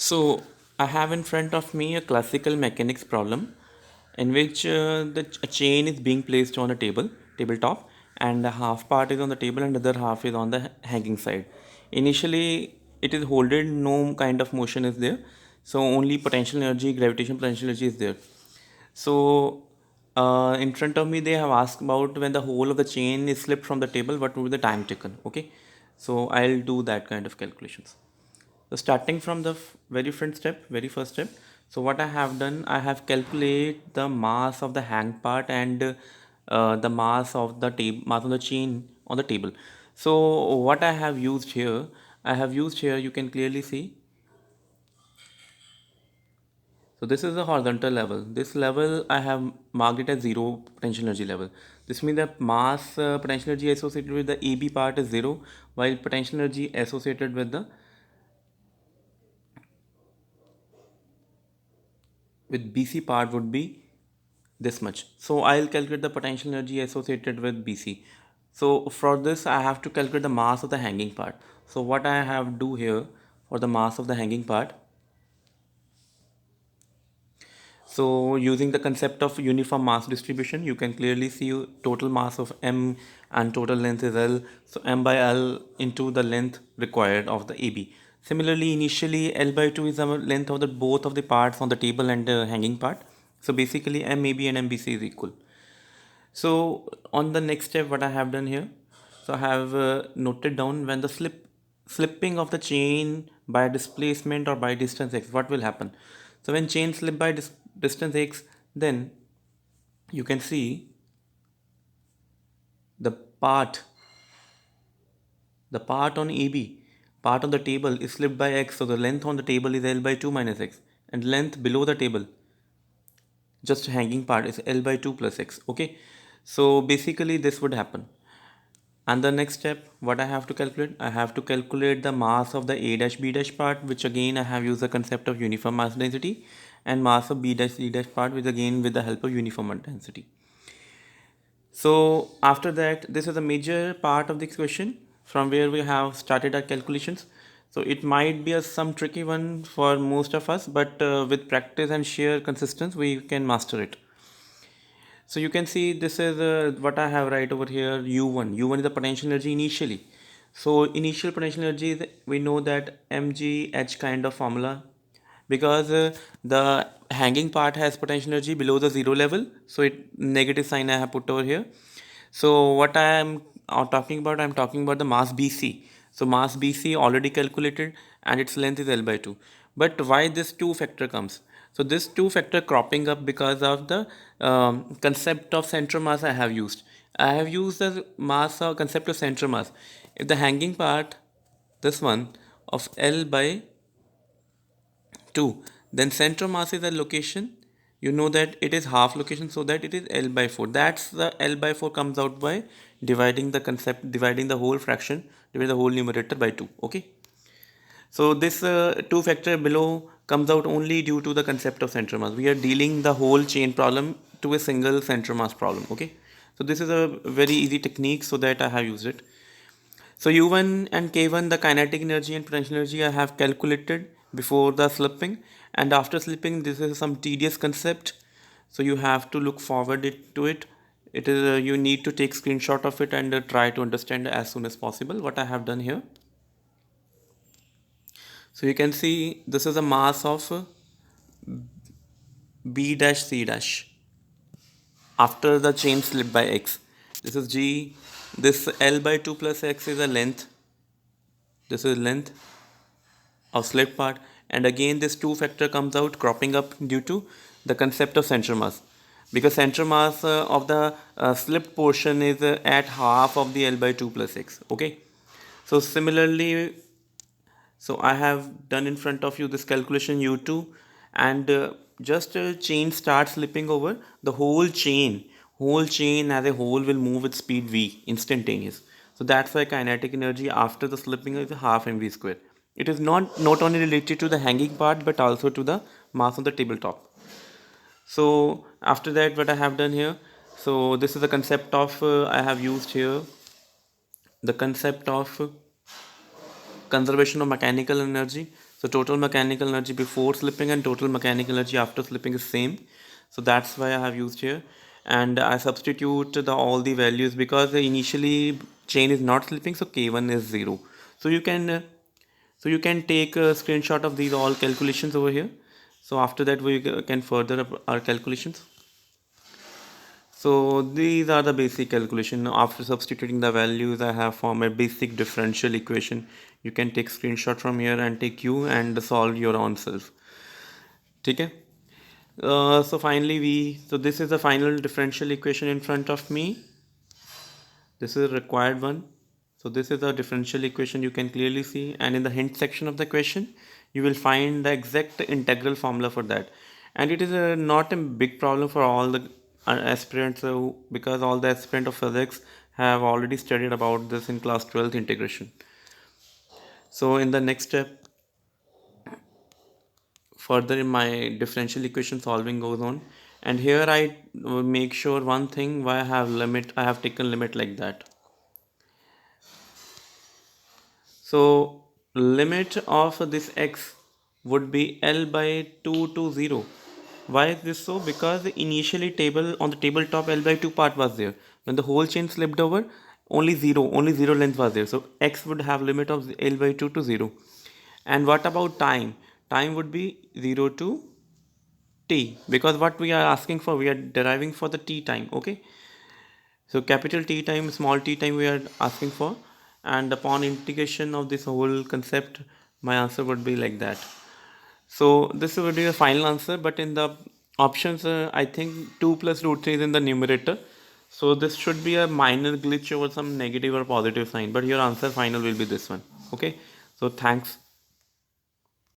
So I have in front of me a classical mechanics problem in which a chain is being placed on a tabletop, and the half part is on the table and the other half is on the hanging side. Initially, it is holded, no kind of motion is there, so only potential energy, gravitational potential energy is there. So in front of me, they have asked about when the whole of the chain is slipped from the table, what will be the time taken? Okay, so I'll do that kind of calculations. So starting from the very first step. So what I have done, I have calculate the mass of the hang part and the mass of the mass of the chain on the table. So what I have used here, you can clearly see. So this is the horizontal level. This level I have marked it as zero potential energy level. This means that mass potential energy associated with the AB part is zero, while potential energy associated with BC part would be this much. So I'll calculate the potential energy associated with BC. So for this I have to calculate the mass of the hanging part. So what I have do here for the mass of the hanging part. So using the concept of uniform mass distribution, you can clearly see total mass of M and total length is L. So M by L into the length required of the AB. Similarly, initially L by 2 is the length of the both of the parts on the table and the hanging part. So basically MAB and MBC is equal. So on the next step, what I have done here, so I have noted down when the slipping of the chain by displacement or by distance x, what will happen? So when chain slip by distance x, then you can see the part the part on AB, part on the table is slipped by x, so the length on the table is L by 2 minus x, and length below the table, just hanging part, is L by 2 plus x. Okay, so basically this would happen. And the next step, what I have to calculate? I have to calculate the mass of the A dash B dash part, which again I have used the concept of uniform mass density, and mass of B dash C dash part, which again with the help of uniform density. So after that, this is a major part of this question from where we have started our calculations. So it might be some tricky one for most of us, but with practice and sheer consistency, we can master it. So you can see this is what I have right over here, U1. U1 is the potential energy initially. So initial potential energy is, we know that mgh kind of formula, because the hanging part has potential energy below the zero level. So it negative sign I have put over here. So what I am I'm talking about the mass BC. So mass BC already calculated and its length is L by 2. But why this 2 factor comes? So this 2 factor cropping up because of the concept of center mass I have used. I have used the mass or concept of center mass. If the hanging part, this one, of L by 2, then center mass is a location, you know that it is half location, so that it is L by 4. That's the L by 4 comes out by dividing the whole fraction, dividing the whole numerator by 2. Okay, so this 2 factor below comes out only due to the concept of center mass. We are dealing the whole chain problem to a single center mass problem. Okay, so this is a very easy technique, so that I have used it. So U1 and K1, the kinetic energy and potential energy I have calculated before the slipping, and after slipping this is some tedious concept, so you have to look forward to it. It is you need to take screenshot of it and try to understand as soon as possible what I have done here. So you can see this is a mass of B dash C dash after the chain slip by X. This is G. This L by 2 plus X is a length. This is length of slit part, and again this 2 factor comes out cropping up due to the concept of center mass, because center mass of the slipped portion is at half of the L by 2 plus X. Okay, so similarly, so I have done in front of you this calculation U2, and just chain starts slipping over, the whole chain as a whole will move with speed v, instantaneous. So that's why kinetic energy after the slipping is half mv square. It is not only related to the hanging part but also to the mass on the tabletop. So after that, what I have done here, so this is the concept of I have used here the concept of conservation of mechanical energy. So total mechanical energy before slipping and total mechanical energy after slipping is same. So that's why I have used here. And I substitute all the values because the initially chain is not slipping, so K1 is 0. So you can take a screenshot of these all calculations over here. So after that we can further up our calculations. So these are the basic calculation. After substituting the values, I have formed a basic differential equation. You can take screenshot from here and take Q and solve your own self. Okay. So finally so this is the final differential equation in front of me. This is a required one. So this is a differential equation you can clearly see, and in the hint section of the question you will find the exact integral formula for that. And it is not a big problem for all the aspirants, because all the aspirant of physics have already studied about this in class 12th integration. So in the next step, further in my differential equation solving goes on, and here I make sure one thing, why I have taken limit like that. So limit of this x would be L by 2 to 0. Why is this so? Because initially on the tabletop L by 2 part was there. When the whole chain slipped over, only 0 length was there. So x would have limit of L by 2 to 0. And what about time? Time would be 0 to t, because what we are asking for, we are deriving for the t time. Okay. So capital T time, small t time we are asking for, and upon integration of this whole concept, my answer would be like that. So this would be the final answer, but in the options, I think 2 plus root 3 is in the numerator. So this should be a minor glitch over some negative or positive sign, but your answer final will be this one. Okay. So thanks.